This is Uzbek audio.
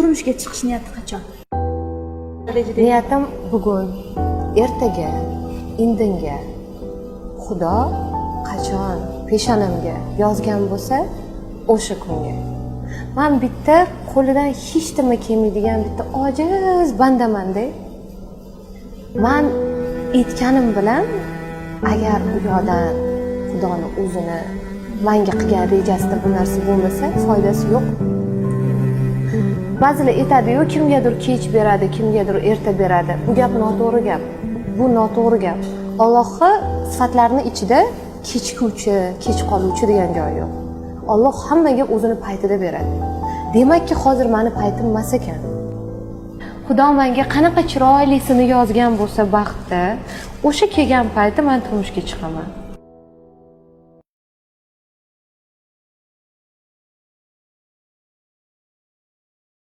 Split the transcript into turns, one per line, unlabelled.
Turmushga chiqish niyati qachon?
Niyatim bugun, ertaga, indinga. Xudo qachon peshonamga yozgan bo'lsa, o'sha kunga. Men bitta qo'lidan hech nima kelmaydigan bitta ojiz bandaman-da. Men aytganim bilan agar u yoqdan Xudoni o'zini menga qilgan rejasida bu narsa bo'lmasa, foydasi yo'q. Ba'zilar aytadi-yu, kimgadir kech beradi, kimgadir erta beradi. Bu gap noto'g'ri gap. Bu noto'g'ri gap. Allohning sifatlarining ichida kechikuvchi, kech qoluvchi degan joyi yo'q. Alloh hammaga o'zini paytida beradi. Demakki, hozir meni paytim emas ekan. Xudo menga qanaqa chiroylisini yozgan bo'lsa baxtda, o'sha kelgan paytda men turmushga chiqaman.